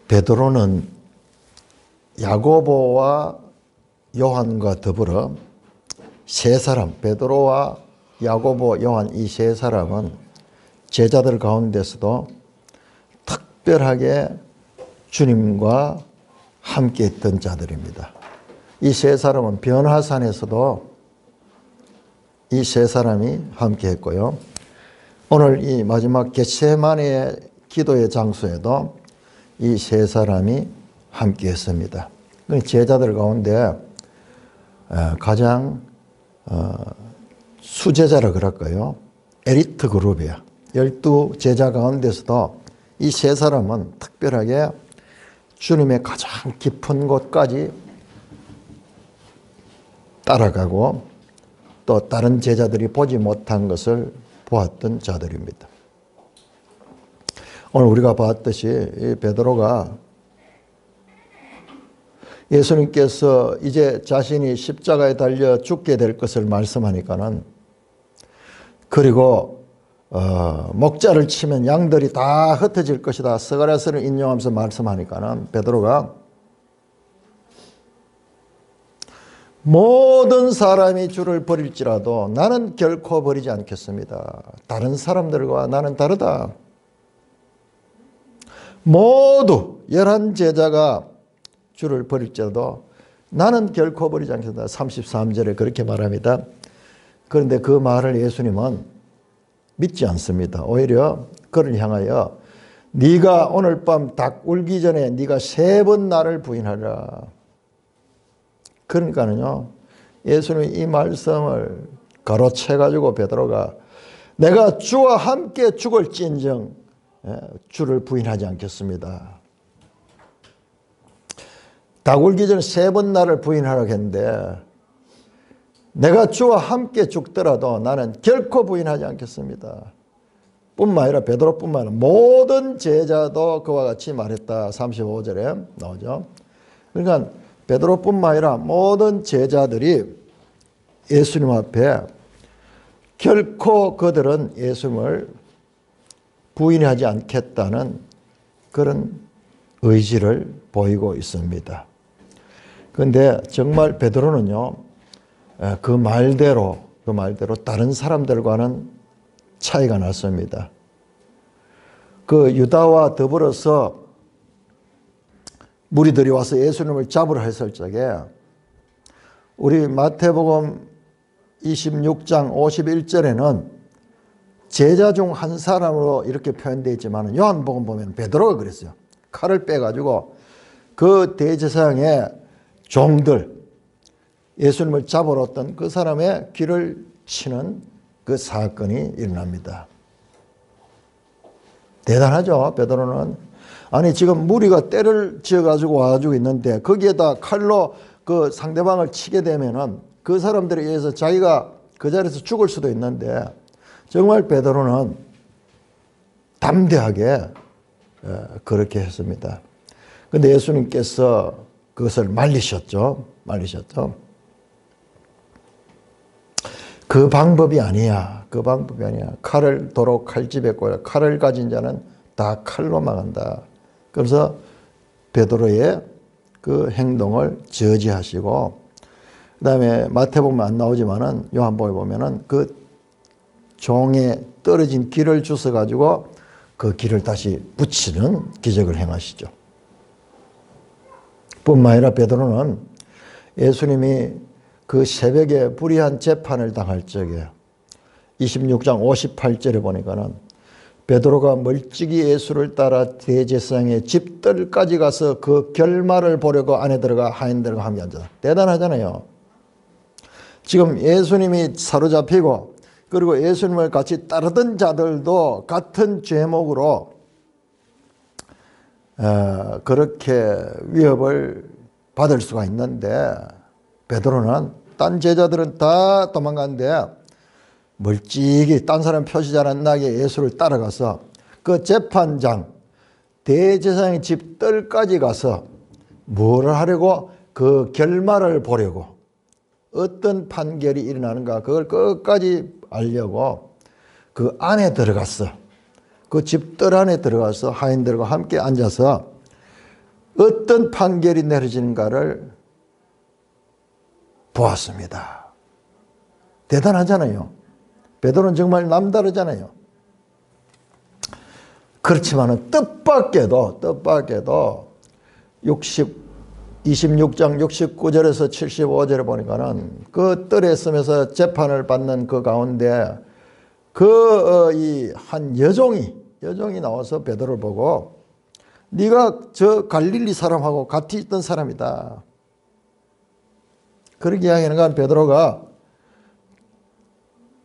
베드로는 야고보와 요한과 더불어 세 사람, 베드로와 야고보, 요한 이 세 사람은 제자들 가운데서도 특별하게 주님과 함께 했던 자들입니다. 이 세 사람은 변화산에서도 이 세 사람이 함께 했고요. 오늘 이 마지막 겟세마네의 기도의 장소에도 이 세 사람이 함께 했습니다. 제자들 가운데 가장 수제자라 그럴까요? 엘리트 그룹이야. 12제자 가운데서도 이 세 사람은 특별하게 주님의 가장 깊은 곳까지 따라가고 또 다른 제자들이 보지 못한 것을 보았던 자들입니다. 오늘 우리가 봤듯이 이 베드로가 예수님께서 이제 자신이 십자가에 달려 죽게 될 것을 말씀하니까는, 그리고 목자를 치면 양들이 다 흩어질 것이다 스가랴서를 인용하면서 말씀하니까는 베드로가 모든 사람이 주를 버릴지라도 나는 결코 버리지 않겠습니다. 다른 사람들과 나는 다르다. 모두 11제자가 주를 버릴지라도 나는 결코 버리지 않겠다. 33절에 그렇게 말합니다. 그런데 그 말을 예수님은 믿지 않습니다. 오히려 그를 향하여 네가 오늘 밤 닭 울기 전에 네가 3번 나를 부인하라. 그러니까는요, 예수님이 이 말씀을 가로채가지고 베드로가 내가 주와 함께 죽을지인정 주를 부인하지 않겠습니다. 닭 울기 전에 3번 나를 부인하라고 했는데 내가 주와 함께 죽더라도 나는 결코 부인하지 않겠습니다. 뿐만 아니라 베드로뿐만 아니라 모든 제자도 그와 같이 말했다. 35절에 나오죠. 그러니까 베드로뿐만 아니라 모든 제자들이 예수님 앞에 결코 그들은 예수님을 부인하지 않겠다는 그런 의지를 보이고 있습니다. 그런데 정말 베드로는요, 그 말대로 다른 사람들과는 차이가 났습니다. 그 유다와 더불어서 무리들이 와서 예수님을 잡으려 했을 적에 우리 마태복음 26장 51절에는 제자 중 한 사람으로 이렇게 표현되어 있지만 요한복음 보면 베드로가 그랬어요. 칼을 빼가지고 그 대제사장의 종들, 예수님을 잡으러 왔던 그 사람의 귀를 치는 그 사건이 일어납니다. 대단하죠, 베드로는. 아니, 지금 무리가 때를 지어가지고 와가지고 있는데 거기에다 칼로 그 상대방을 치게 되면은 그 사람들에 의해서 자기가 그 자리에서 죽을 수도 있는데 정말 베드로는 담대하게 그렇게 했습니다. 그런데 예수님께서 그것을 말리셨죠. 그 방법이 아니야. 칼을 도로 칼집에 꽂아 칼을 가진 자는 다 칼로 망한다. 그래서 베드로의 그 행동을 저지하시고, 그 다음에 마태복음에 안 나오지만은 요한복음에 보면은 그 종에 떨어진 길을 주워 가지고 그 길을 다시 붙이는 기적을 행하시죠. 뿐만 아니라 베드로는 예수님이 그 새벽에 불의한 재판을 당할 적에 26장 58절에 보니까는 베드로가 멀찍이 예수를 따라 대제사장의 집들까지 가서 그 결말을 보려고 안에 들어가 하인들과 함께 앉았다. 대단하잖아요. 지금 예수님이 사로잡히고 그리고 예수님을 같이 따르던 자들도 같은 죄목으로 그렇게 위협을 받을 수가 있는데 베드로는 딴 제자들은 다 도망갔는데 멀찍이 딴 사람 표시 잘 안 나게 예수를 따라가서 그 재판장 대제사장의 집들까지 가서 뭘 하려고, 그 결말을 보려고, 어떤 판결이 일어나는가 그걸 끝까지 알려고 그 안에 들어갔어. 그 집들 안에 들어가서 하인들과 함께 앉아서 어떤 판결이 내려지는가를 보았습니다. 대단하잖아요. 베드로는 정말 남다르잖아요. 그렇지만은 뜻밖에도 26장 69절에서 75절에 보니까는 그 뜰에 있으면서 재판을 받는 그 가운데 이 한 여종이 나와서 베드로를 보고 네가 저 갈릴리 사람하고 같이 있던 사람이다. 그렇게 이야기하는 건 베드로가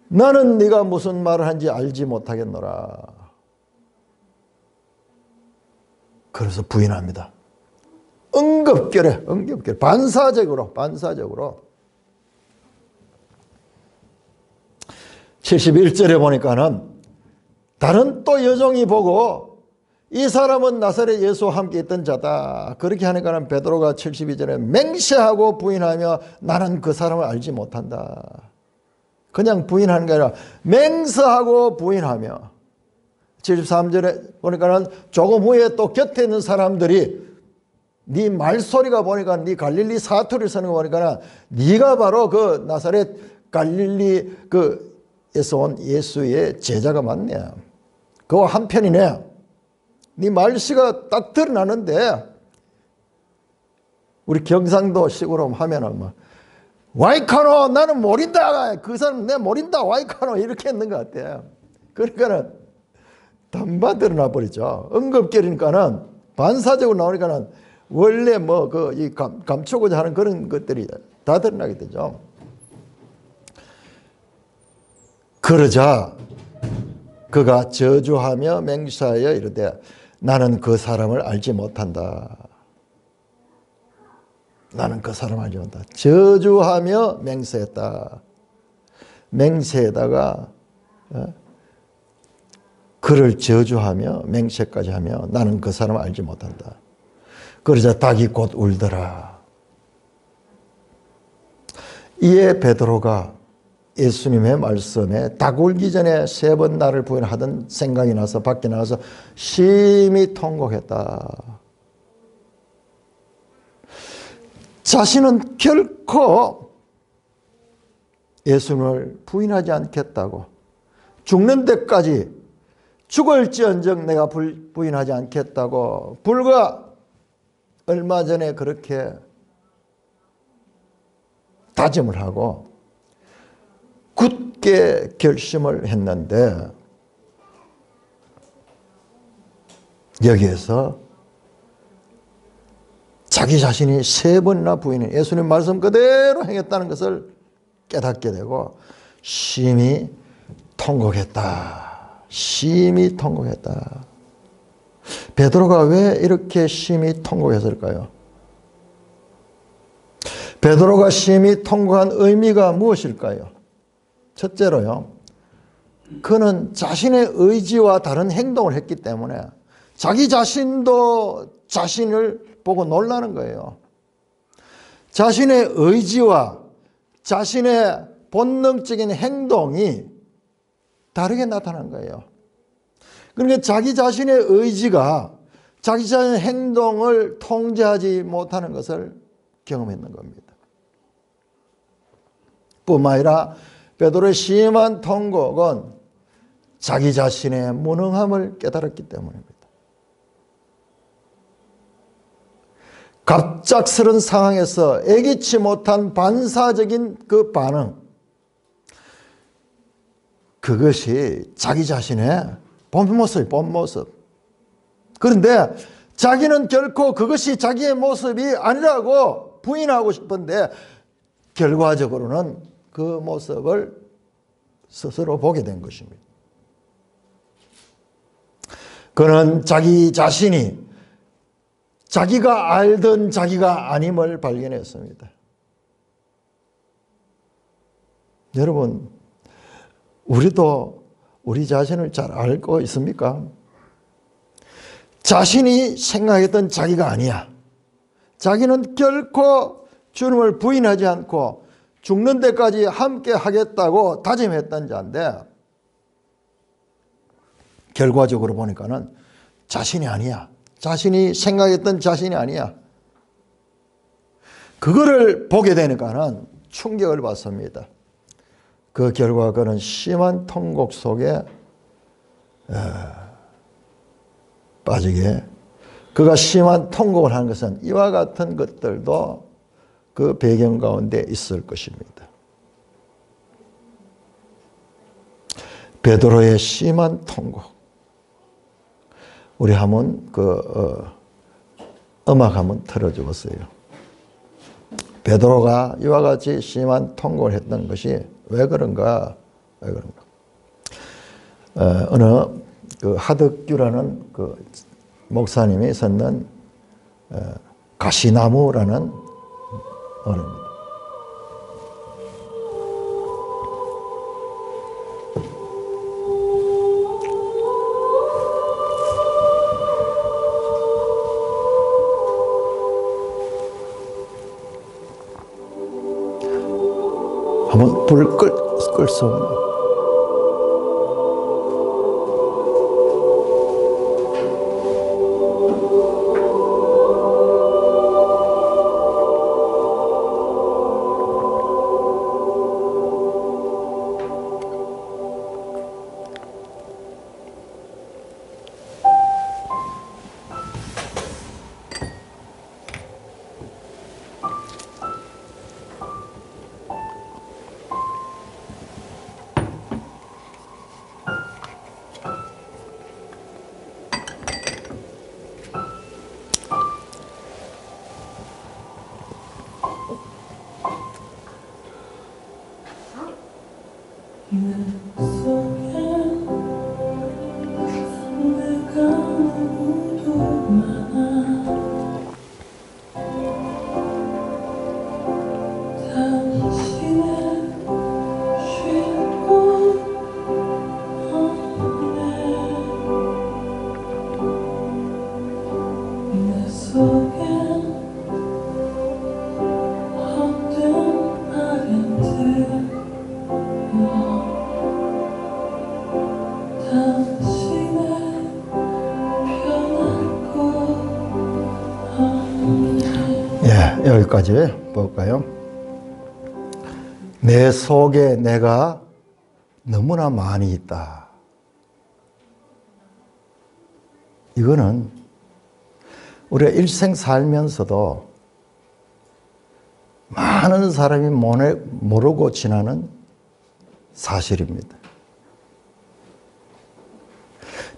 나는 네가 무슨 말을 하는지 알지 못하겠노라. 그래서 부인합니다. 응급결에 반사적으로 71절에 보니까는 다른 또 여종이 보고 이 사람은 나사렛 예수와 함께 있던 자다. 그렇게 하니까는 베드로가 72절에 맹세하고 부인하며 나는 그 사람을 알지 못한다. 그냥 부인하는 게 아니라 맹세하고 부인하며 73절에 보니까는 조금 후에 또 곁에 있는 사람들이 네 말소리가 보니까 네 갈릴리 사투리를 쓰는 거 보니까 네가 바로 그 나사렛 갈릴리 에서 온 예수의 제자가 맞네. 그와 한편이네. 네 말씨가 딱 드러나는데 우리 경상도식으로 하면은 뭐 와이카노 나는 모른다. 그 사람 내 모른다. 와이카노 이렇게 했는 것 같아요. 그러니까는 단반 드러나 버리죠. 응급결이니까는 반사적으로 나오니까는 원래 뭐 감추고자 하는 그런 것들이 다 드러나게 되죠. 그러자 그가 저주하며 맹세하여 이르되 나는 그 사람을 알지 못한다. 나는 그 사람을 알지 못한다. 저주하며 맹세했다. 맹세에다가 그를 저주하며 맹세까지 하며 나는 그 사람을 알지 못한다. 그러자 닭이 곧 울더라. 이에 베드로가 예수님의 말씀에 닭 울기 전에 3번 나를 부인하던 생각이 나서 밖에 나가서 심히 통곡했다. 자신은 결코 예수님을 부인하지 않겠다고, 죽는 데까지 죽을지언정 내가 부인하지 않겠다고 불과 얼마 전에 그렇게 다짐을 하고 굳게 결심을 했는데 여기에서 자기 자신이 3번이나 부인해 예수님 말씀 그대로 행했다는 것을 깨닫게 되고 심히 통곡했다. 심히 통곡했다. 베드로가 왜 이렇게 심히 통곡했을까요? 베드로가 심히 통곡한 의미가 무엇일까요? 첫째로요, 그는 자신의 의지와 다른 행동을 했기 때문에 자기 자신도 자신을 보고 놀라는 거예요. 자신의 의지와 자신의 본능적인 행동이 다르게 나타난 거예요. 그러니까 자기 자신의 의지가 자기 자신의 행동을 통제하지 못하는 것을 경험했는 겁니다. 뿐만 아니라 베드로의 심한 통곡은 자기 자신의 무능함을 깨달았기 때문입니다. 갑작스런 상황에서 예기치 못한 반사적인 그 반응, 그것이 자기 자신의 본 모습. 그런데 자기는 결코 그것이 자기의 모습이 아니라고 부인하고 싶은데 결과적으로는 그 모습을 스스로 보게 된 것입니다. 그는 자기 자신이 자기가 알던 자기가 아님을 발견했습니다. 여러분, 우리도 우리 자신을 잘 알고 있습니까? 자신이 생각했던 자기가 아니야. 자기는 결코 주님을 부인하지 않고 죽는 데까지 함께 하겠다고 다짐했던 자인데 결과적으로 보니까는 자신이 아니야. 자신이 생각했던 자신이 아니야. 그거를 보게 되니까는 충격을 받습니다. 그 결과 그는 심한 통곡 속에 빠지게, 그가 심한 통곡을 한 것은 이와 같은 것들도 그 배경 가운데 있을 것입니다. 베드로의 심한 통곡. 우리 한번 음악 한번 틀어주었어요. 베드로가 이와 같이 심한 통곡을 했던 것이 왜 그런가? 어느 하덕규라는 목사님이 썼는 가시나무라는 언어입니다. 한번 불을 끌 수 없나? 여기까지 볼까요? 내 속에 내가 너무나 많이 있다. 이거는 우리가 일생 살면서도 많은 사람이 모르고 지나는 사실입니다.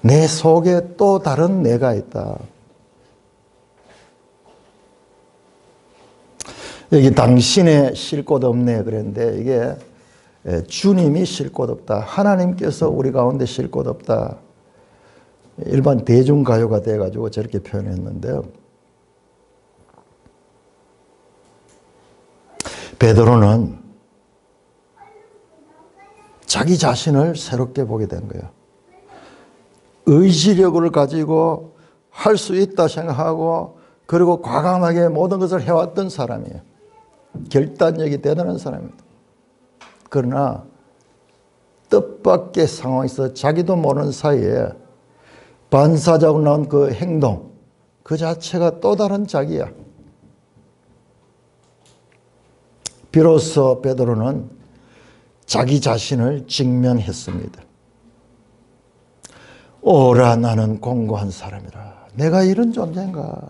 내 속에 또 다른 내가 있다. 여기 당신의 쉴 곳 없네 그랬는데 이게 주님이 쉴 곳 없다. 하나님께서 우리 가운데 쉴 곳 없다. 일반 대중가요가 돼가지고 저렇게 표현했는데요. 베드로는 자기 자신을 새롭게 보게 된 거예요. 의지력을 가지고 할 수 있다 생각하고 그리고 과감하게 모든 것을 해왔던 사람이에요. 결단력이 대단한 사람입니다. 그러나 뜻밖의 상황에서 자기도 모르는 사이에 반사적으로 나온 그 행동 그 자체가 또 다른 자기야. 비로소 베드로는 자기 자신을 직면했습니다. 오라 나는 공고한 사람이라. 내가 이런 존재인가.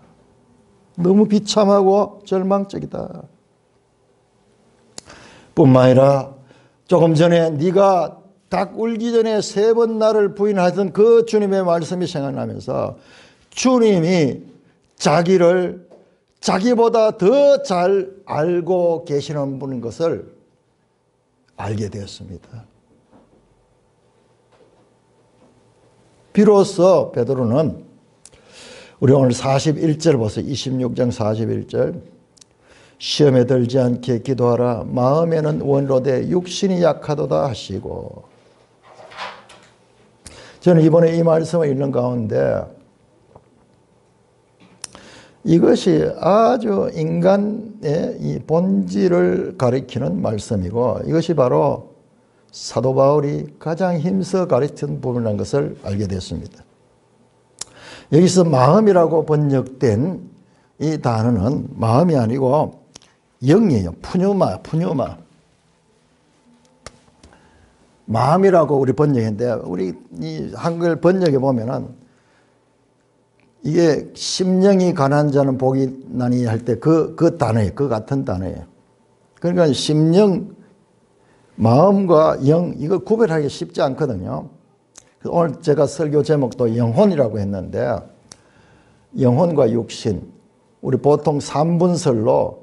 너무 비참하고 절망적이다. 뿐만 아니라 조금 전에 네가 닭 울기 전에 3번 나를 부인하던 그 주님의 말씀이 생각나면서 주님이 자기를 자기보다 더 잘 알고 계시는 분인 것을 알게 되었습니다. 비로소 베드로는 우리 오늘 41절 보세요. 26장 41절. 시험에 들지 않게 기도하라. 마음에는 원로되 육신이 약하도다 하시고. 저는 이번에 이 말씀을 읽는 가운데 이것이 아주 인간의 이 본질을 가리키는 말씀이고 이것이 바로 사도 바울이 가장 힘써 가르친 부분이라는 것을 알게 됐습니다. 여기서 마음이라고 번역된 이 단어는 마음이 아니고 영이에요. 푸뉴마, 푸뉴마. 마음이라고 우리 번역했는데 우리 이 한글 번역에 보면은 이게 심령이 가난한 자는 복이 나니 할 때 그 단어예요. 그 같은 단어예요. 그러니까 심령, 마음과 영 이거 구별하기 쉽지 않거든요. 오늘 제가 설교 제목도 영혼이라고 했는데 영혼과 육신 우리 보통 3분설로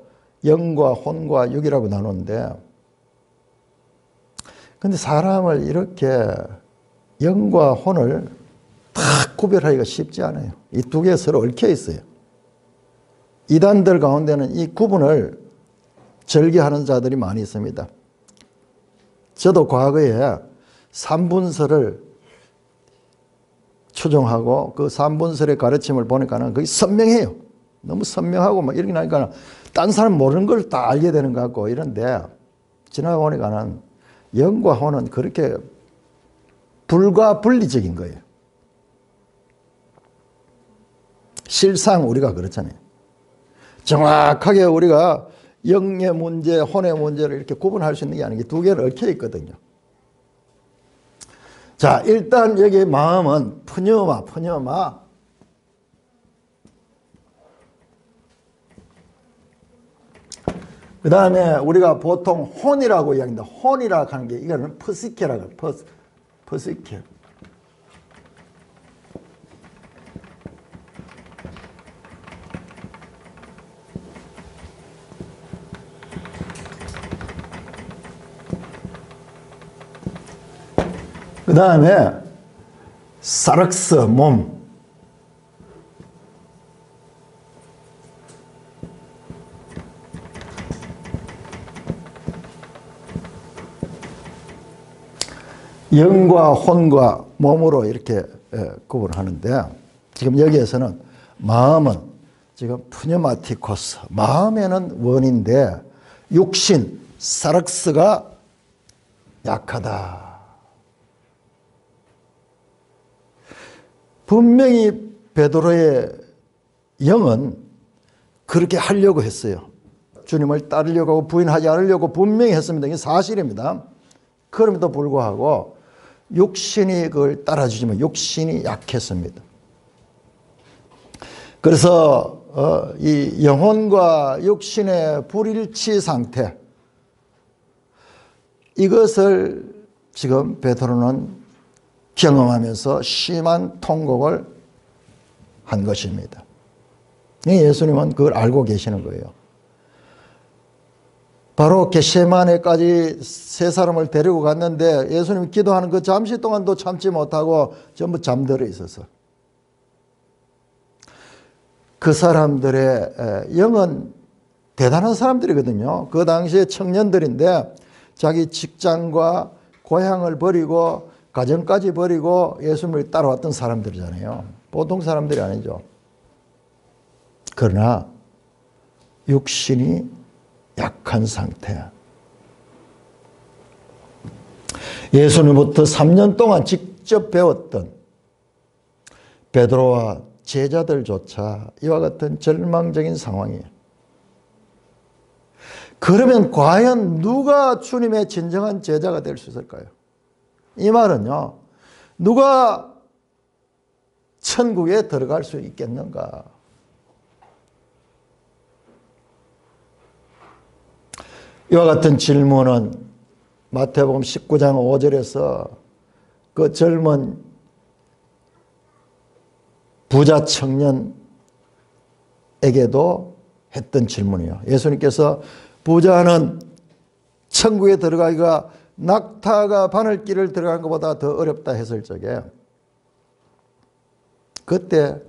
영과 혼과 육이라고 나누는데 근데 사람을 이렇게 영과 혼을 딱 구별하기가 쉽지 않아요. 이 두 개 서로 얽혀 있어요. 이단들 가운데는 이 구분을 절개하는 자들이 많이 있습니다. 저도 과거에 3분설을 추종하고 그 3분설의 가르침을 보니까는 그게 선명해요. 너무 선명하고 막 이렇게 나니까 딴 사람 모르는 걸 다 알게 되는 것 같고 이런데 지나가 보니까는 영과 혼은 그렇게 불가분리적인 거예요. 실상 우리가 그렇잖아요. 정확하게 우리가 영의 문제, 혼의 문제를 이렇게 구분할 수 있는 게 아니고 두 개를 얽혀 있거든요. 자, 일단 여기 마음은 푸뉴마, 푸뉴마. 그 다음에 우리가 보통 혼이라고 이야기합니다. 혼이라고 하는 게 이거는 퍼시케라고 해요. 퍼시케. 그 다음에 사르크스 몸. 영과 혼과 몸으로 이렇게 구분하는데 지금 여기에서는 마음은 지금 푸뉴마티코스 마음에는 원인데 육신 사르크스가 약하다. 분명히 베드로의 영은 그렇게 하려고 했어요. 주님을 따르려고 하고 부인하지 않으려고 분명히 했습니다. 이게 사실입니다. 그럼에도 불구하고 육신이 그걸 따라주지만 육신이 약했습니다. 그래서 이 영혼과 육신의 불일치 상태 이것을 지금 베드로는 경험하면서 심한 통곡을 한 것입니다. 예수님은 그걸 알고 계시는 거예요. 바로 겟세마네까지 세 사람을 데리고 갔는데 예수님이 기도하는 그 잠시 동안도 참지 못하고 전부 잠들어 있어서 그 사람들의 영은 대단한 사람들이거든요. 그 당시에 청년들인데 자기 직장과 고향을 버리고 가정까지 버리고 예수님을 따라왔던 사람들이잖아요. 보통 사람들이 아니죠. 그러나 육신이 약한 상태. 예수님부터 3년 동안 직접 배웠던 베드로와 제자들조차 이와 같은 절망적인 상황이에요. 그러면 과연 누가 주님의 진정한 제자가 될 수 있을까요? 이 말은요, 누가 천국에 들어갈 수 있겠는가? 이와 같은 질문은 마태복음 19장 5절에서 그 젊은 부자 청년에게도 했던 질문이에요. 예수님께서 부자는 천국에 들어가기가 낙타가 바늘길을 들어간 것보다 더 어렵다 했을 적에 그때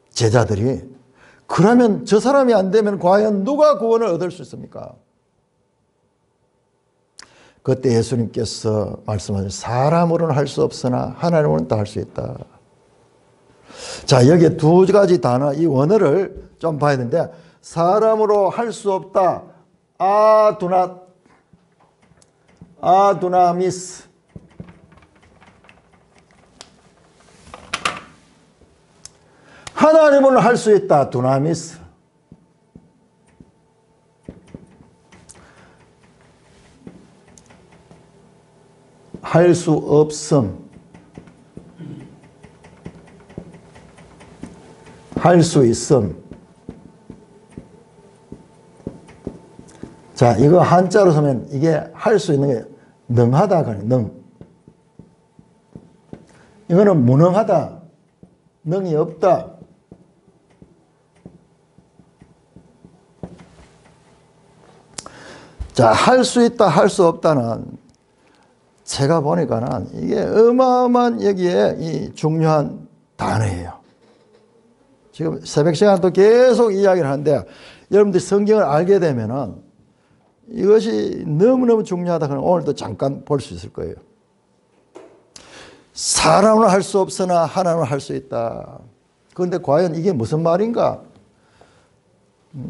제자들이 그러면 저 사람이 안 되면 과연 누가 구원을 얻을 수 있습니까? 그때 예수님께서 말씀하신 사람으로는 할 수 없으나 하나님으로는 다 할 수 있다. 자, 여기 두 가지 단어, 이 원어를 좀 봐야 되는데 사람으로 할 수 없다. 아두나미스. 하나님은 할 수 있다. 두나미스. 할 수 없음. 할 수 있음. 자, 이거 한자로 쓰면 이게 할 수 있는 게 능하다. 능. 이거는 무능하다. 능이 없다. 자, 할 수 있다, 할 수 없다는 제가 보니까는 이게 어마어마한 여기에 이 중요한 단어예요. 지금 새벽 시간도 계속 이야기를 하는데 여러분들이 성경을 알게 되면은 이것이 너무너무 중요하다. 그러면 오늘도 잠깐 볼 수 있을 거예요. 사람은 할 수 없으나 하나님은 할 수 있다. 그런데 과연 이게 무슨 말인가?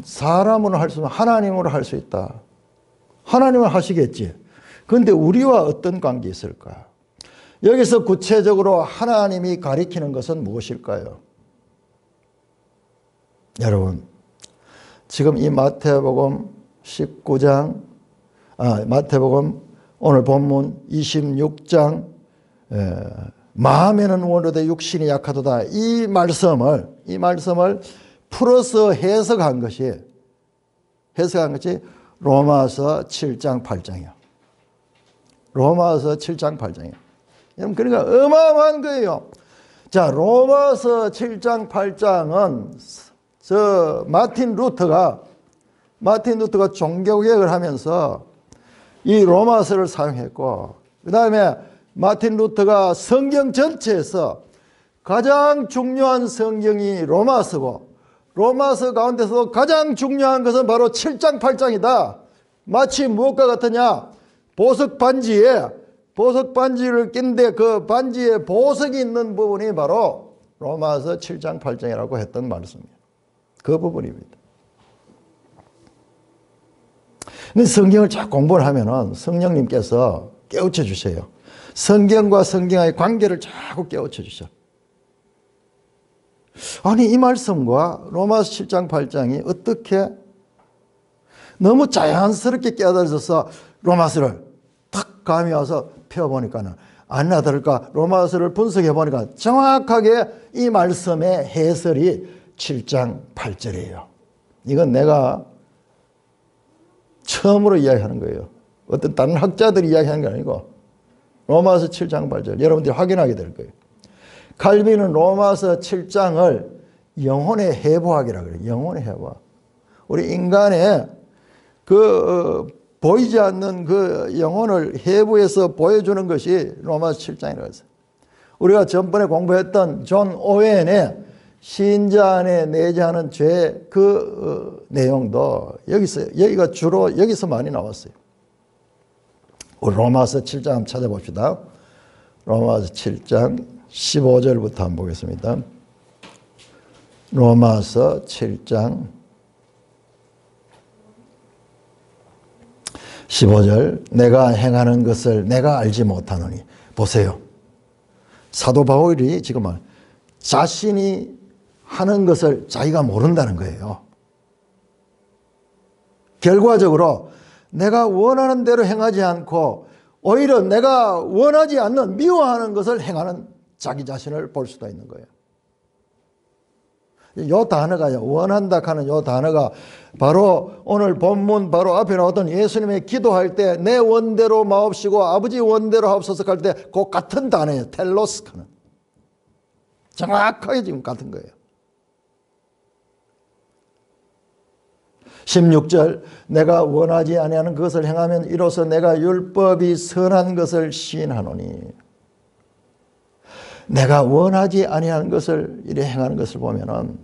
사람은 할 수 없으나 하나님으로 할 수 있다. 하나님은 하시겠지. 그런데 우리와 어떤 관계 있을까? 여기서 구체적으로 하나님이 가리키는 것은 무엇일까요? 여러분, 지금 이 마태복음 19장, 마태복음 오늘 본문 26장, 마음에는 원로되 육신이 약하도다. 이 말씀을 풀어서 해석한 것이 로마서 7장 8장이야. 로마서 7장 8장이야. 여러분, 그러니까 어마어마한 거예요. 자, 로마서 7장 8장은 마틴 루터가 종교개혁을 하면서 이 로마서를 사용했고, 그 다음에 마틴 루터가 성경 전체에서 가장 중요한 성경이 로마서고, 로마서 가운데서 가장 중요한 것은 바로 7장 8장이다. 마치 무엇과 같으냐? 보석 반지를 낀데 그 반지에 보석이 있는 부분이 바로 로마서 7장 8장이라고 했던 말씀이에요. 그 부분입니다. 근데 성경을 잘 공부를 하면은 성령님께서 깨우쳐 주세요. 성경과 성경의 관계를 자꾸 깨우쳐 주셔. 아니, 이 말씀과 로마서 7장 8장이 어떻게 너무 자연스럽게 깨달아져서 로마서를 탁 감이 와서 펴보니까는 아니나 다를까 로마서를 분석해 보니까 정확하게 이 말씀의 해설이 7장 8절이에요. 이건 내가 처음으로 이야기하는 거예요. 어떤 다른 학자들이 이야기하는 게 아니고 로마서 7장 8절 여러분들이 확인하게 될 거예요. 칼빈은 로마서 7장을 영혼의 해부학이라고 그래요. 영혼의 해부학. 우리 인간의 보이지 않는 그 영혼을 해부해서 보여주는 것이 로마서 7장이라고 했어요. 우리가 전번에 공부했던 존 오웬의 신자 안에 내재하는 죄 내용도 여기가 주로 여기서 많이 나왔어요. 우리 로마서 7장 한번 찾아봅시다. 로마서 7장 15절부터 한번 보겠습니다. 로마서 7장 15절 내가 행하는 것을 내가 알지 못하노니. 보세요. 사도 바울이 지금 자신이 하는 것을 자기가 모른다는 거예요. 결과적으로 내가 원하는 대로 행하지 않고 오히려 내가 원하지 않는 미워하는 것을 행하는 자기 자신을 볼 수도 있는 거예요. 요 단어가요. 원한다 하는 요 단어가 바로 오늘 본문 바로 앞에 나왔던 예수님의 기도할 때 내 원대로 마옵시고 아버지 원대로 하옵소서 할 때 그 같은 단어예요. 텔로스카는. 정확하게 지금 같은 거예요. 16절 내가 원하지 아니하는 그것을 행하면 이로써 내가 율법이 선한 것을 시인하노니. 내가 원하지 아니하는 것을 이래 행하는 것을 보면은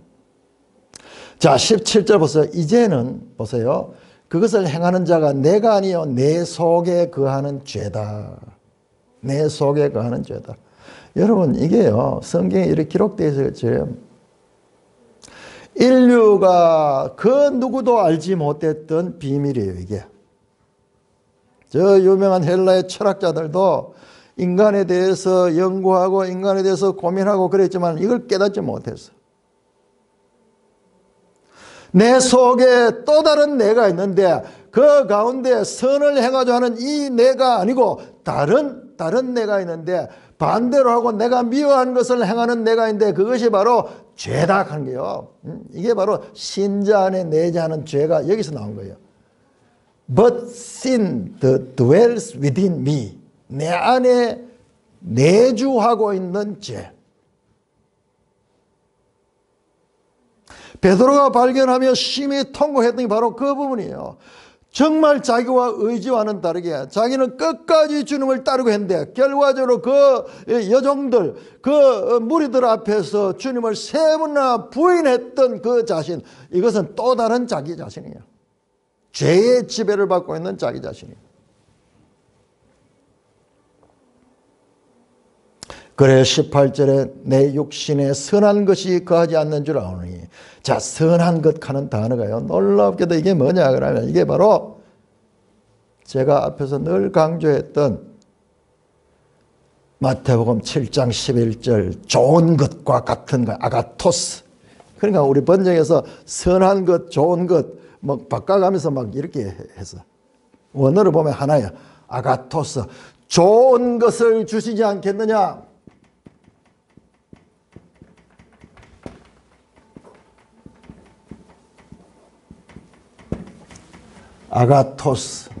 자 17절 보세요. 이제는 보세요. 그것을 행하는 자가 내가 아니요 내 속에 거하는 죄다. 내 속에 거하는 죄다. 여러분 이게요 성경에 이렇게 기록되어 있어요. 인류가 그 누구도 알지 못했던 비밀이에요. 이게 저 유명한 헬라의 철학자들도 인간에 대해서 연구하고 인간에 대해서 고민하고 그랬지만 이걸 깨닫지 못했어. 내 속에 또 다른 내가 있는데 그 가운데 선을 행하자 하는 이 내가 아니고 다른 내가 있는데 반대로 하고 내가 미워한 것을 행하는 내가 있는데 그것이 바로 죄다 하는 거예요. 이게 바로 신자 안에 내재하는 죄가 여기서 나온 거예요. But sin dwells within me. 내 안에 내주하고 있는 죄. 베드로가 발견하며 심히 통곡했던 게 바로 그 부분이에요. 정말 자기와 의지와는 다르게 자기는 끝까지 주님을 따르고 했는데 결과적으로 그 여종들, 그 무리들 앞에서 주님을 세 번이나 부인했던 그 자신, 이것은 또 다른 자기 자신이에요. 죄의 지배를 받고 있는 자기 자신이에요. 그래 18절에 내 육신에 선한 것이 거하지 않는 줄 아오니. 자, 선한 것 하는 단어가요, 놀랍게도 이게 뭐냐 그러면 이게 바로 제가 앞에서 늘 강조했던 마태복음 7장 11절 좋은 것과 같은 것, 아가토스. 그러니까 우리 번역에서 선한 것, 좋은 것 뭐 바꿔가면서 막 이렇게 해서 원어를 보면 하나야. 아가토스. 좋은 것을 주시지 않겠느냐. 아가토스.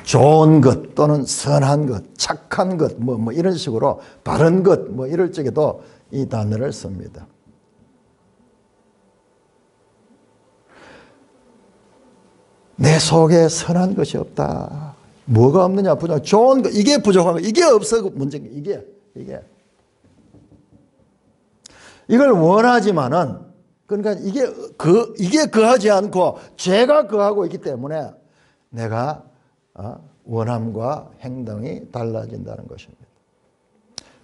좋은 것 또는 선한 것, 착한 것, 뭐 이런 식으로 바른 것, 뭐 이럴 적에도 이 단어를 씁니다. 내 속에 선한 것이 없다. 뭐가 없느냐? 부족. 좋은 것, 이게 부족한 거, 이게 없어 문제인 거. 이게. 이걸 원하지만은, 그러니까 이게 거하지 않고 죄가 거하고 있기 때문에 내가 원함과 행동이 달라진다는 것입니다.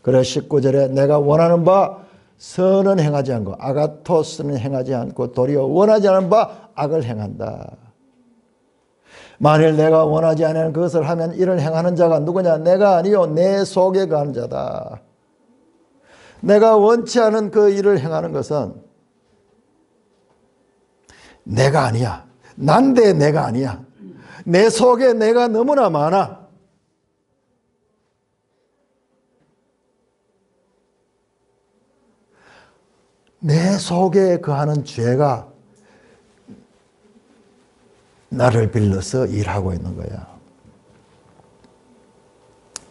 그래서 19절에 내가 원하는 바 선은 행하지 않고 아가토스는 행하지 않고 도리어 원하지 않은 바 악을 행한다. 만일 내가 원하지 않는 그것을 하면 이를 행하는 자가 누구냐? 내가 아니요 내 속에 거하는 자다. 내가 원치 않은 그 일을 행하는 것은 내가 아니야. 난데 내가 아니야. 내 속에 내가 너무나 많아. 내 속에 거하는 죄가 나를 빌려서 일하고 있는 거야.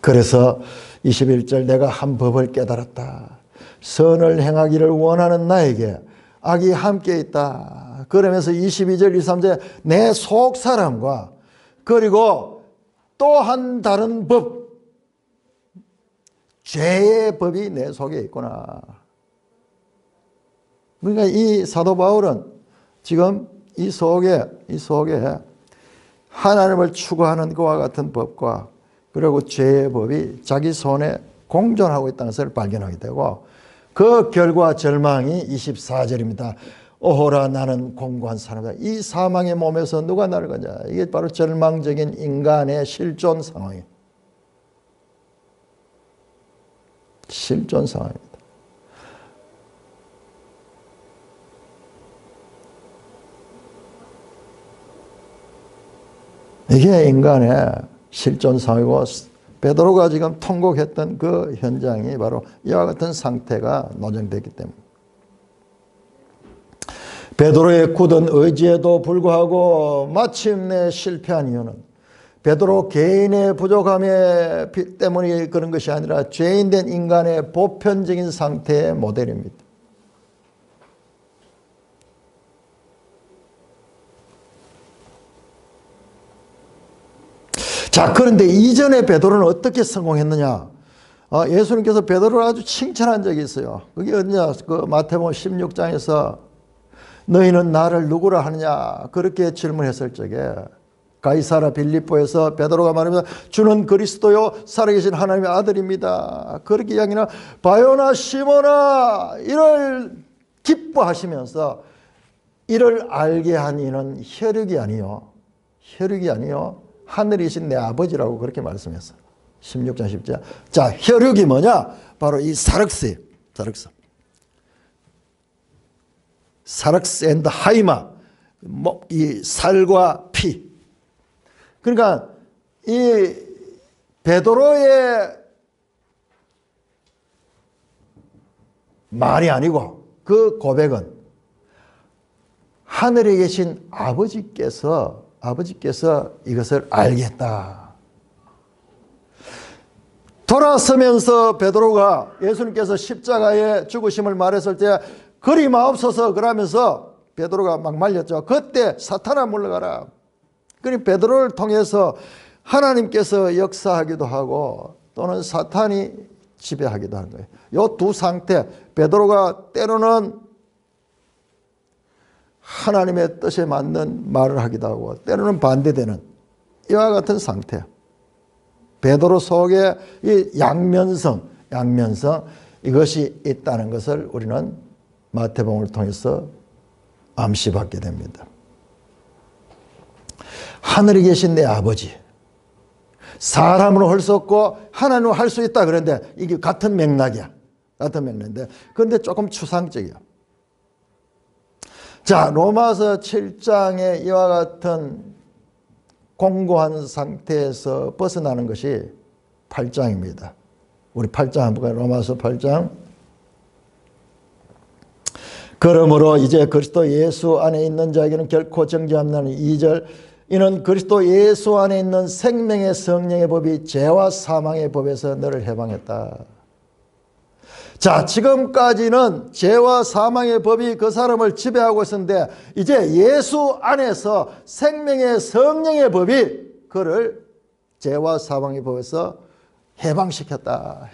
그래서 21절 내가 한 법을 깨달았다. 선을 행하기를 원하는 나에게 악이 함께 있다. 그러면서 22절 23절 내 속 사람과 그리고 또 한 다른 법, 죄의 법이 내 속에 있구나. 그러니까 이 사도 바울은 지금 이 속에 하나님을 추구하는 그와 같은 법과 그리고 죄의 법이 자기 손에 공존하고 있다는 것을 발견하게 되고 그 결과 절망이 24절입니다. 오호라 나는 공고한 사람이다. 이 사망의 몸에서 누가 나를 거냐. 이게 바로 절망적인 인간의 실존 상황이에요. 실존 상황입니다. 이게 인간의 실존 상황이고 베드로가 지금 통곡했던 그 현장이 바로 이와 같은 상태가 노정됐기 때문에 베드로의 굳은 의지에도 불구하고 마침내 실패한 이유는 베드로 개인의 부족함 때문에 그런 것이 아니라 죄인된 인간의 보편적인 상태의 모델입니다. 자, 그런데 이전에 베드로는 어떻게 성공했느냐? 예수님께서 베드로를 아주 칭찬한 적이 있어요. 그게 어디냐? 그 마태복음 16장에서 너희는 나를 누구라 하느냐? 그렇게 질문했을 적에 가이사라 빌립보에서 베드로가 말합니다. 주는 그리스도요 살아계신 하나님의 아들입니다. 그렇게 이야기하나 바요나 시몬아 이를 기뻐하시면서 이를 알게 한 이는 혈육이 아니요 하늘이신 내 아버지라고 그렇게 말씀했어요. 16장 10절. 자, 혈육이 뭐냐? 바로 이 사륵스예요. 사륵스. 사락스 앤드 하이마, 이 살과 피. 그러니까 이 베드로의 말이 아니고 그 고백은 하늘에 계신 아버지께서 이것을 알겠다. 돌아서면서 베드로가 예수님께서 십자가의 죽으심을 말했을 때 그리 마옵소서 그러면서 베드로가 막 말렸죠. 그때 사탄아 물러가라. 그러니 베드로를 통해서 하나님께서 역사하기도 하고 또는 사탄이 지배하기도 하는 거예요. 이 두 상태, 베드로가 때로는 하나님의 뜻에 맞는 말을 하기도 하고 때로는 반대되는 이와 같은 상태. 베드로 속에 이 양면성 이것이 있다는 것을 우리는 마태복음을 통해서 암시받게 됩니다. 하늘에 계신 내 아버지, 사람으로 할 수 없고 하나님으로 할 수 있다 그런데 이게 같은 맥락이야. 같은 맥락인데 그런데 조금 추상적이야. 자, 로마서 7장에 이와 같은 공고한 상태에서 벗어나는 것이 8장입니다. 우리 8장 한번 볼까요? 로마서 8장. 그러므로 이제 그리스도 예수 안에 있는 자에게는 결코 정죄함 없나니 2절 이는 그리스도 예수 안에 있는 생명의 성령의 법이 죄와 사망의 법에서 너를 해방했다. 자, 지금까지는 죄와 사망의 법이 그 사람을 지배하고 있었는데 이제 예수 안에서 생명의 성령의 법이 그를 죄와 사망의 법에서 해방시켰다.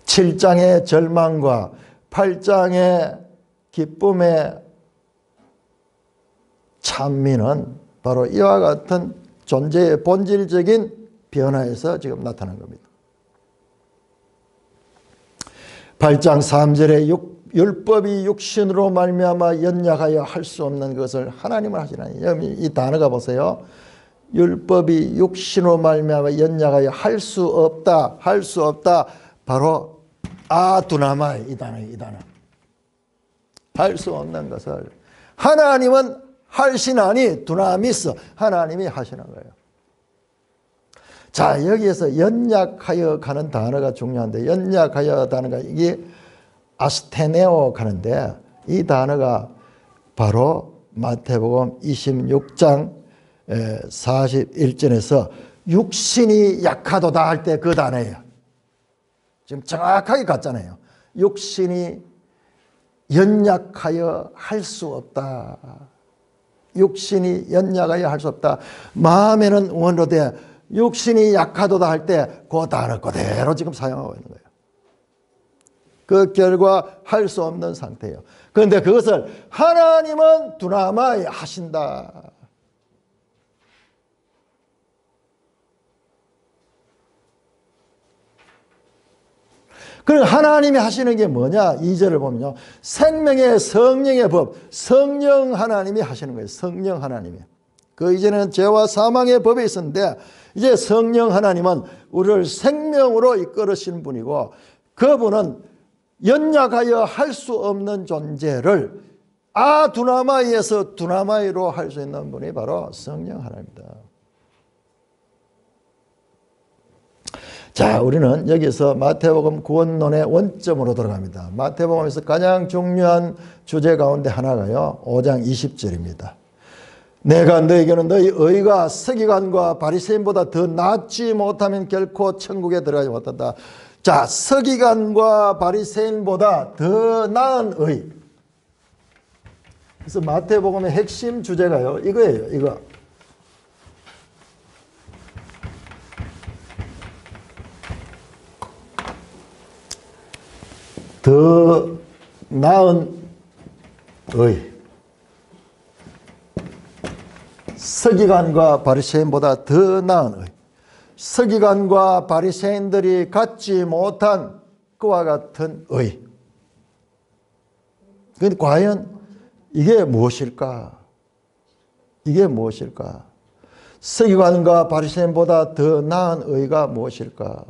7장의 절망과 8장의 기쁨의 찬미는 바로 이와 같은 존재의 본질적인 변화에서 지금 나타난 겁니다. 8장 3절에 율법이 육신으로 말미암아 연약하여 할 수 없는 것을 하나님은 하시나니. 이 단어가 보세요. 율법이 육신으로 말미암아 연약하여 할 수 없다. 바로 두나마이 이 단어. 할 수 없는 것을 하나님은 하시나니 두나미스 하나님이 하시는 거예요. 자, 여기에서 연약하여 가는 단어가 중요한데 연약하여 단어가 이게 아스테네오 가는데 이 단어가 바로 마태복음 26장 41절에서 육신이 약하도다 할 때 그 단어예요. 지금 정확하게 갔잖아요. 육신이 연약하여 할 수 없다. 육신이 연약하여 할 수 없다. 마음에는 원로되 육신이 약하도다 할 때 그 단어 그대로 지금 사용하고 있는 거예요. 그 결과 할 수 없는 상태예요. 그런데 그것을 하나님은 두나마이 하신다. 그럼 하나님이 하시는 게 뭐냐? 2절을 보면요. 생명의 성령의 법, 성령 하나님이 하시는 거예요. 성령 하나님이. 그 이전에는 죄와 사망의 법에 있었는데 이제 성령 하나님은 우리를 생명으로 이끌으시는 분이고 그분은 연약하여 할 수 없는 존재를 두나마이에서 두나마이로 할 수 있는 분이 바로 성령 하나님입니다. 자, 우리는 여기서 마태복음 구원론의 원점으로 들어갑니다. 마태복음에서 가장 중요한 주제 가운데 하나가요. 5장 20절입니다. 내가 너에게는 너희 의가 서기관과 바리새인보다 더 낫지 못하면 결코 천국에 들어가지 못한다. 자, 서기관과 바리새인보다 더 나은 의. 그래서 마태복음의 핵심 주제가요. 이거예요. 이거. 더 나은 의. 서기관과 바리새인보다 더 나은 의. 서기관과 바리새인들이 갖지 못한 그와 같은 의. 그런데 과연 이게 무엇일까? 이게 무엇일까? 서기관과 바리새인보다 더 나은 의가 무엇일까?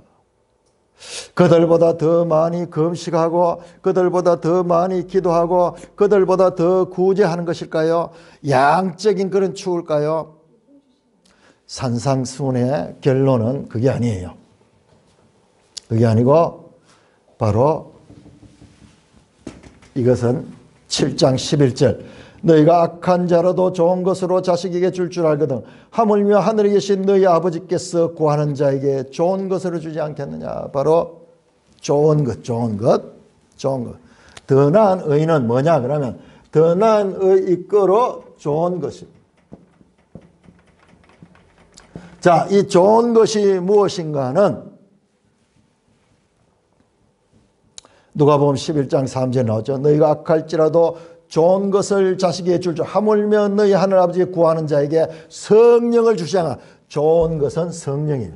그들보다 더 많이 금식하고 그들보다 더 많이 기도하고 그들보다 더 구제하는 것일까요? 양적인 그런 추구일까요? 산상수훈의 결론은 그게 아니에요. 그게 아니고 바로 이것은 7장 11절 너희가 악한 자라도 좋은 것으로 자식에게 줄 줄 알거든 하물며 하늘에 계신 너희 아버지께서 구하는 자에게 좋은 것으로 주지 않겠느냐. 바로 좋은 것. 더 나은 의는 뭐냐 그러면 더 나은 의 이끌어 좋은 것입니다. 자, 이 좋은 것이 무엇인가는 누가복음 11장 3절에 나오죠. 너희가 악할지라도 좋은 것을 자식에게 줄 줄 하물며 너희 하늘아버지 구하는 자에게 성령을 주시 않아. 좋은 것은 성령이에요.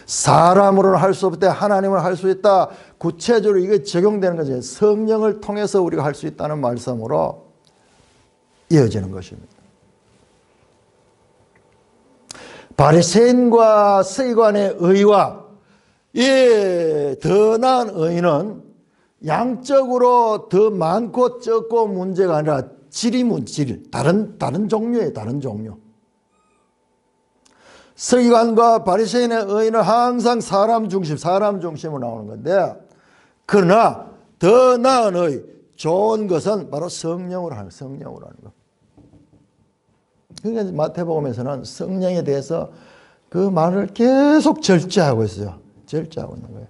사람으로는 할 수 없을 때 하나님을 할 수 있다. 구체적으로 이게 적용되는 거죠. 성령을 통해서 우리가 할 수 있다는 말씀으로 이어지는 것입니다. 바리새인과 서기관의 의와 더 나은 의는 양적으로 더 많고 적고 문제가 아니라 질이면 질. 다른 종류예요. 다른 종류. 서기관과 바리새인의 의는 항상 사람 중심으로 나오는 건데 그러나 더 나은 의, 좋은 것은 바로 성령으로 하는 것. 그러니까 마태복음에서는 성령에 대해서 그 말을 계속 절제하고 있어요. 절제하고 있는 거예요.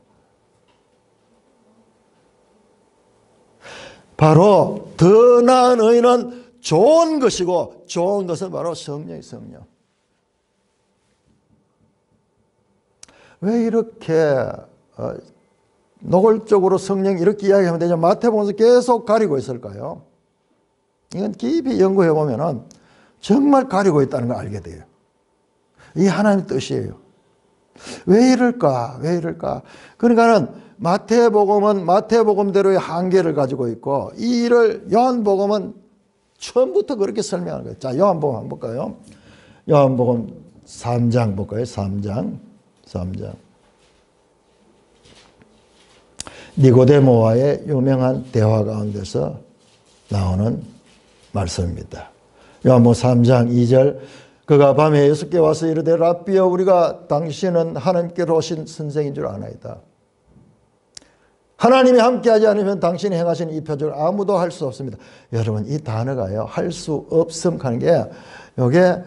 바로 더 나은 의는 좋은 것이고 좋은 것은 바로 성령. 왜 이렇게 노골적으로 성령 이렇게 이야기하면 되죠? 마태복음에서 계속 가리고 있을까요? 이건 깊이 연구해 보면은 정말 가리고 있다는 걸 알게 돼요. 이게 하나님의 뜻이에요. 왜 이럴까? 그러니까는 마태복음은 마태복음대로의 한계를 가지고 있고 이 일을 요한복음은 처음부터 그렇게 설명하는 거예요. 자, 요한복음 한번 볼까요? 요한복음 3장 볼까요? 3장. 니고데모와의 유명한 대화 가운데서 나오는 말씀입니다. 요한복음 3장 2절 그가 밤에 예수께 와서 이르되 랍비여 우리가 당신은 하나님께로 오신 선생인 줄 아나이다. 하나님이 함께하지 않으면 당신이 행하신 이 표적을 아무도 할 수 없습니다. 여러분 이 단어가요 할 수 없음 하는 게 이게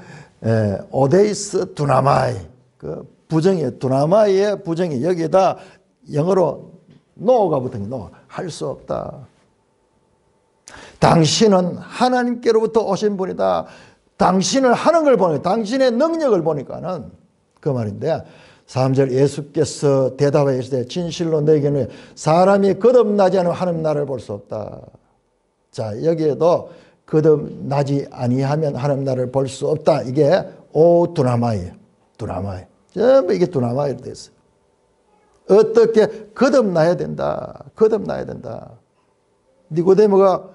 오데이스 두나마이 그 부정이에요. 두나마이의 부정이 여기에다 영어로 no가 붙은 게 no. 할 수 없다. 당신은 하나님께로부터 오신 분이다. 당신을 하는 걸 보니까 당신의 능력을 보니까는 그 말인데 3절 예수께서 대답하여 이르시되 진실로 너에게는 사람이 거듭나지 않으면 하나님 나라를 볼 수 없다. 자 여기에도 거듭나지 아니하면 하나님 나라를 볼 수 없다. 이게 두나마이예요. 두나마이. 전부 이게 두나마이로 되어 있어요. 어떻게 거듭나야 된다. 니고데모가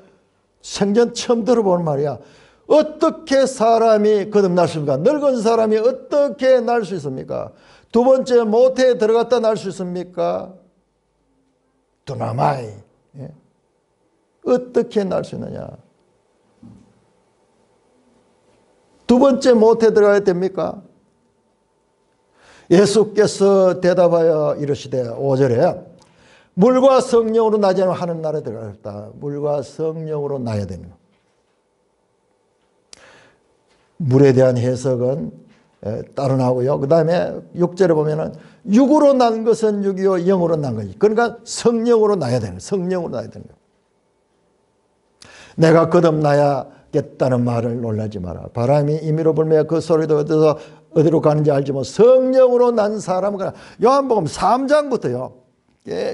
생전 처음 들어보는 말이야. 어떻게 사람이 거듭날 수 있습니까? 늙은 사람이 어떻게 날 수 있습니까? 두 번째 모태에 들어갔다 날 수 있습니까? 두나마이. 예? 어떻게 날 수 있느냐? 두 번째 모태에 들어가야 됩니까? 예수께서 대답하여 이르시되 5절에 물과 성령으로 나지 않으면 하나님 나라에 들어갔다. 물과 성령으로 나야 되는 거. 물에 대한 해석은 따로 나오고요. 그 다음에 6절에 보면은 육으로 난 것은 육이요 영으로 난 거지. 그러니까 성령으로 나야 되는 거예요. 성령으로 나야 되는 거예요. 내가 거듭나야겠다는 말을 놀라지 마라. 바람이 임의로 불며 그 소리도 어디로 가는지 알지 뭐 성령으로 난 사람은 요한복음 3장부터요.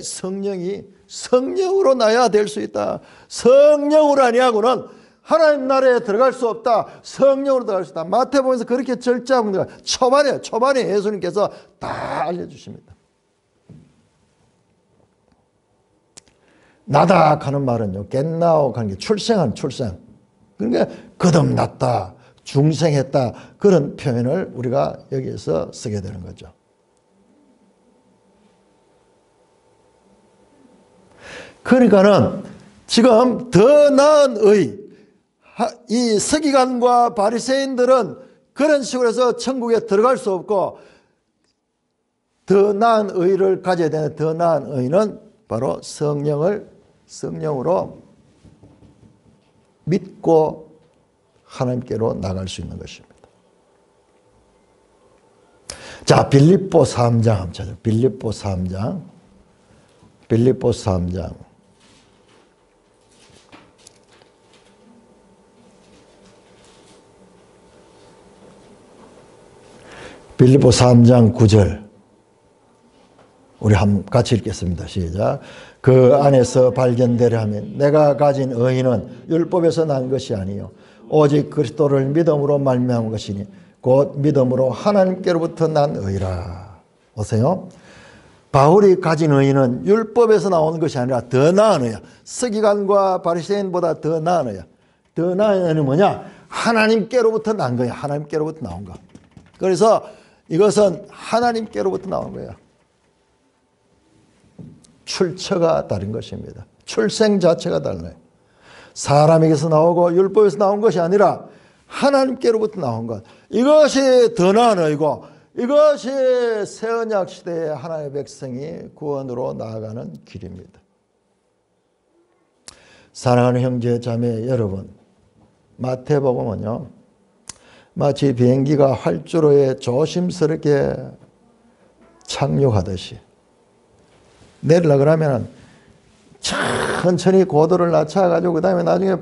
성령이 성령으로 나야 될 수 있다. 성령으로 아니하고는 하나님 나라에 들어갈 수 없다. 성령으로 들어갈 수 있다. 마태복음에서 그렇게 절제하고 있는 거예요. 초반에 예수님께서 다 알려주십니다. 나다 하는 말은요. 겟나오 하는 게 출생. 그러니까 거듭났다. 중생했다. 그런 표현을 우리가 여기에서 쓰게 되는 거죠. 그러니까는 지금 더 나은 의, 이 서기관과 바리새인들은 그런 식으로 해서 천국에 들어갈 수 없고 더 나은 의를 가져야 되는 더 나은 의는 바로 성령으로 믿고 하나님께로 나갈 수 있는 것입니다. 자, 빌립보 3장 한번 찾아요. 빌립보 3장. 빌립보 3장. 빌립보 3장 9절. 우리 한번 같이 읽겠습니다. 시작. 그 안에서 발견되려 하면 내가 가진 의는 율법에서 난 것이 아니요 오직 그리스도를 믿음으로 말미암은 것이니 곧 믿음으로 하나님께로부터 난 의라. 보세요. 바울이 가진 의는 율법에서 나온 것이 아니라 더 나은 의야. 서기관과 바리새인보다 더 나은 의야. 더 나은 의는 뭐냐? 하나님께로부터 난 거야. 하나님께로부터 나온 거. 그래서 이것은 하나님께로부터 나온 거야. 출처가 다른 것입니다. 출생 자체가 달라요. 사람에게서 나오고 율법에서 나온 것이 아니라 하나님께로부터 나온 것. 이것이 더 나은 의고 이것이 새 언약 시대의 하나님의 백성이 구원으로 나아가는 길입니다. 사랑하는 형제 자매 여러분, 마태복음은요 마치 비행기가 활주로에 조심스럽게 착륙하듯이 내리려고 하면 천천히 고도를 낮춰가지고 그 다음에 나중에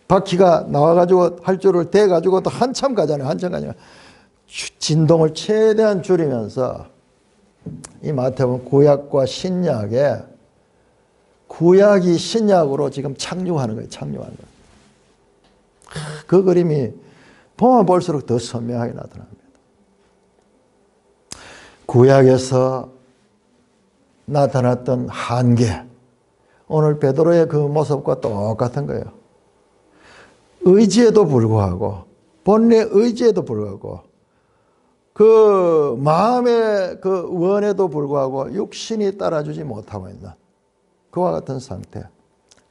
바퀴가 나와가지고 활주로를 대가지고 또 한참 가잖아요. 한참 가잖아요. 진동을 최대한 줄이면서 이 마태복음 구약과 신약에 구약이 신약으로 지금 착륙하는 거예요. 착륙하는 거예요. 그 그림이 보면 볼수록 더 선명하게 나타납니다. 구약에서 나타났던 한계, 오늘 베드로의 그 모습과 똑같은 거예요. 의지에도 불구하고 본래 의지에도 불구하고 그 마음의 그 원에도 불구하고 육신이 따라주지 못하고 있는 그와 같은 상태.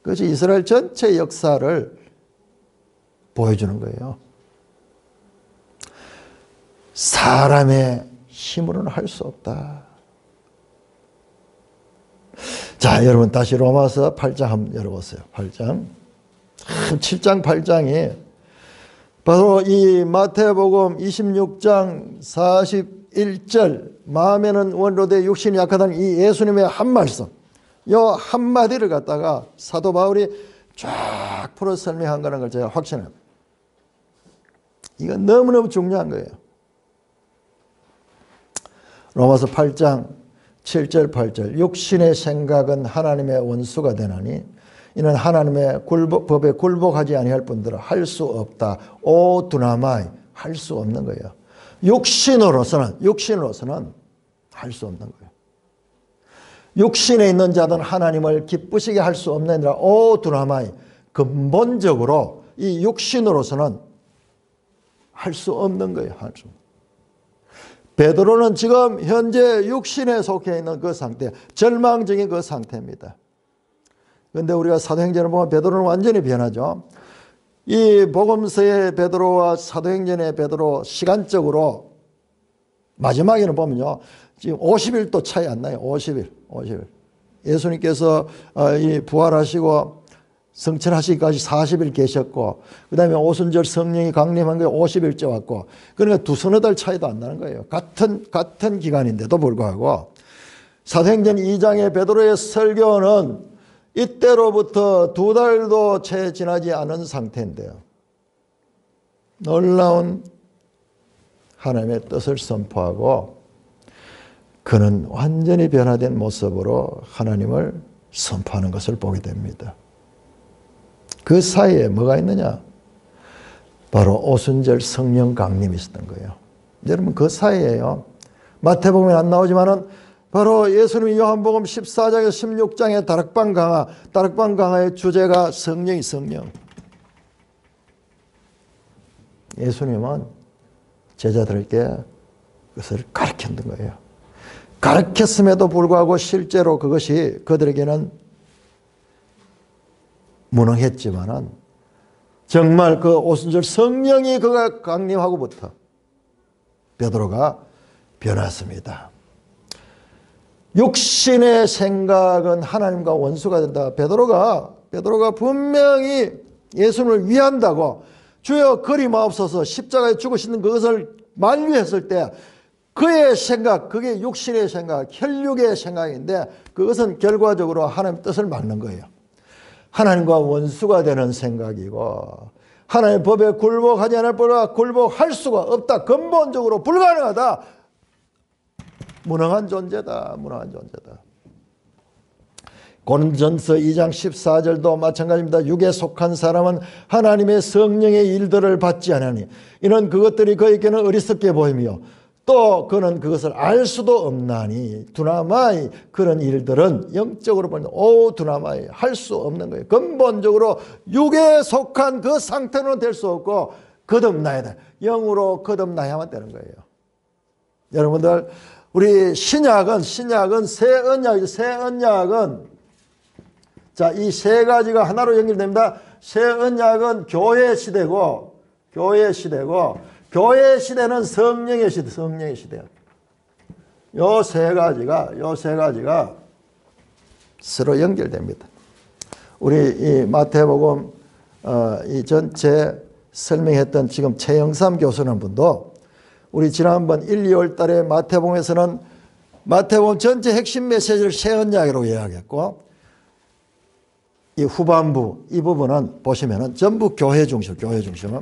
그것이 이스라엘 전체 역사를 보여주는 거예요. 사람의 힘으로는 할 수 없다. 자, 여러분 다시 로마서 8장 한번 열어보세요. 8장. 7장 8장이 바로 이 마태복음 26장 41절 마음에는 원로되 육신이 약하다는 이 예수님의 한 말씀, 이 한마디를 갖다가 사도 바울이 쫙 풀어 설명한 거라는 걸 제가 확신합니다. 이건 너무너무 중요한 거예요. 로마서 8장 7절 8절 육신의 생각은 하나님의 원수가 되나니 이는 하나님의 법에 굴복하지 아니할 뿐더러 할 수 없다. 오 두나마이 할 수 없는 거예요. 육신으로서는 할 수 없는 거예요. 육신에 있는 자는 하나님을 기쁘시게 할 수 없느니라. 오 두나마이 근본적으로 이 육신으로서는 할 수 없는 거예요. 할 수. 베드로는 지금 현재 육신에 속해 있는 그 상태, 절망적인 그 상태입니다. 그런데 우리가 사도행전을 보면 베드로는 완전히 변하죠. 이 복음서의 베드로와 사도행전의 베드로 시간적으로 마지막에는 보면요. 지금 50일도 차이 안 나요. 50일. 예수님께서 이 부활하시고 성천하시기까지 40일 계셨고 그 다음에 오순절 성령이 강림한 게 50일째 왔고 그러니까 두서너 달 차이도 안 나는 거예요. 같은 기간인데도 불구하고 사도행전 2장의 베드로의 설교는 이때로부터 2달도 채 지나지 않은 상태인데요. 놀라운 하나님의 뜻을 선포하고 그는 완전히 변화된 모습으로 하나님을 선포하는 것을 보게 됩니다. 그 사이에 뭐가 있느냐? 바로 오순절 성령 강림이 있었던 거예요. 여러분 그 사이에요. 마태복음에 안 나오지만은 바로 예수님이 요한복음 14장에서 16장의 다락방 강화의 주제가 성령. 예수님은 제자들에게 그것을 가르쳤던 거예요. 가르쳤음에도 불구하고 실제로 그것이 그들에게는 무능했지만은 정말 그 오순절 성령이 그가 강림하고부터 베드로가 변했습니다. 육신의 생각은 하나님과 원수가 된다. 베드로가 분명히 예수님을 위한다고 주여 그리마옵소서 십자가에 죽으시는 그것을 만류했을 때 그의 생각, 그게 육신의 생각, 혈육의 생각인데 그것은 결과적으로 하나님의 뜻을 막는 거예요. 하나님과 원수가 되는 생각이고 하나님의 법에 굴복하지 않을 뿐아 굴복할 수가 없다. 근본적으로 불가능하다. 무능한 존재다. 무능한 존재다. 고린도전서 2장 14절도 마찬가지입니다. 육에 속한 사람은 하나님의 성령의 일들을 받지 않으니 이는 그것들이 그에게는 어리석게 보이며 또 그는 그것을 알 수도 없나니 두나마이 그런 일들은 영적으로 보면 두나마이 할 수 없는 거예요. 근본적으로 육에 속한 그 상태는 될 수 없고 거듭나야 돼. 영으로 거듭나야만 되는 거예요. 여러분들 우리 신약은 새 언약이죠. 새 언약은 자, 이 세 가지가 하나로 연결됩니다. 새 언약은 교회 시대고 교회 시대는 성령의 시대예요. 요 세 가지가 서로 연결됩니다. 우리 이 마태복음 이 전체 설명했던 지금 최영삼 교수는 분도 우리 지난번 1, 2월 달에 마태복음에서는 마태복음 전체 핵심 메시지를 새 언약으로 이야기했고 이 후반부 이 부분은 보시면은 전부 교회 중심.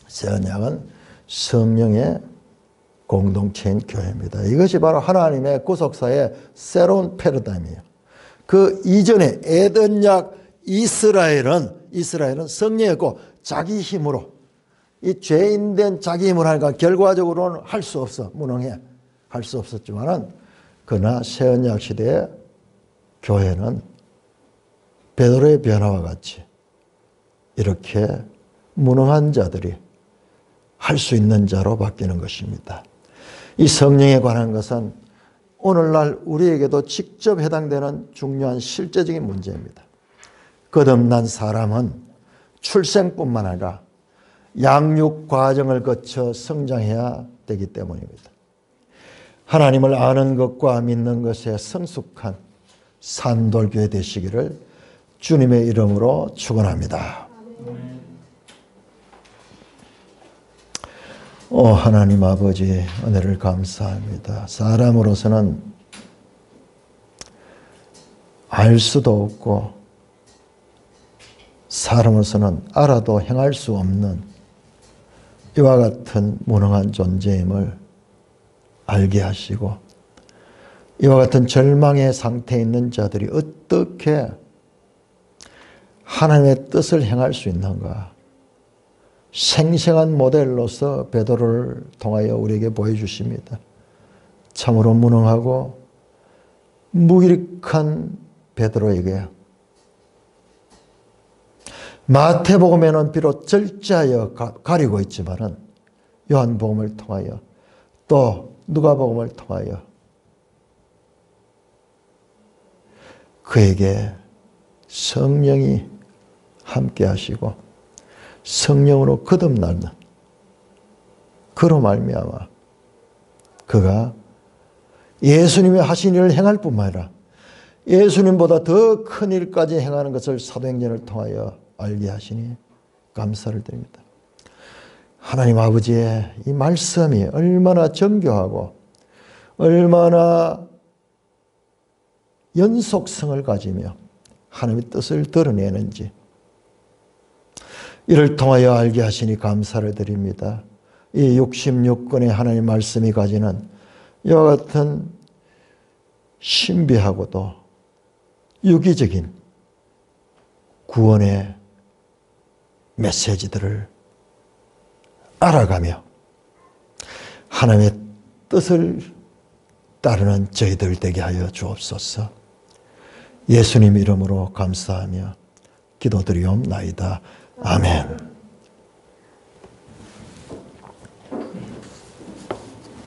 새 언약은 성령의 공동체인 교회입니다. 이것이 바로 하나님의 구속사의 새로운 패러다임이에요. 그 이전에 에덴약 이스라엘은 성령이었고 자기 힘으로 이 죄인된 자기 힘으로 하니까 결과적으로는 할 수 없어. 무능해. 할 수 없었지만은 그러나 새 언약 시대의 교회는 베드로의 변화와 같이 이렇게 무능한 자들이 할 수 있는 자로 바뀌는 것입니다. 이 성령에 관한 것은 오늘날 우리에게도 직접 해당되는 중요한 실제적인 문제입니다. 거듭난 사람은 출생뿐만 아니라 양육 과정을 거쳐 성장해야 되기 때문입니다. 하나님을 아는 것과 믿는 것에 성숙한 산돌교회 되시기를 주님의 이름으로 축원합니다. 하나님 아버지 은혜를 감사합니다. 사람으로서는 알 수도 없고 사람으로서는 알아도 행할 수 없는 이와 같은 무능한 존재임을 알게 하시고 이와 같은 절망의 상태에 있는 자들이 어떻게 하나님의 뜻을 행할 수 있는가? 생생한 모델로서 베드로를 통하여 우리에게 보여주십니다. 참으로 무능하고 무기력한 베드로에게 마태복음에는 비록 절제하여 가리고 있지만은 요한복음을 통하여 또 누가복음을 통하여 그에게 성령이 함께 하시고 성령으로 거듭나는 그로 말미암아 그가 예수님의 하신 일을 행할 뿐만 아니라 예수님보다 더 큰 일까지 행하는 것을 사도행전을 통하여 알게 하시니 감사를 드립니다. 하나님 아버지의 이 말씀이 얼마나 정교하고 얼마나 연속성을 가지며 하나님의 뜻을 드러내는지 이를 통하여 알게 하시니 감사를 드립니다. 이 66권의 하나님 말씀이 가지는 이와 같은 신비하고도 유기적인 구원의 메시지들을 알아가며 하나님의 뜻을 따르는 저희들 되게 하여 주옵소서. 예수님 이름으로 감사하며 기도드리옵나이다. 아멘.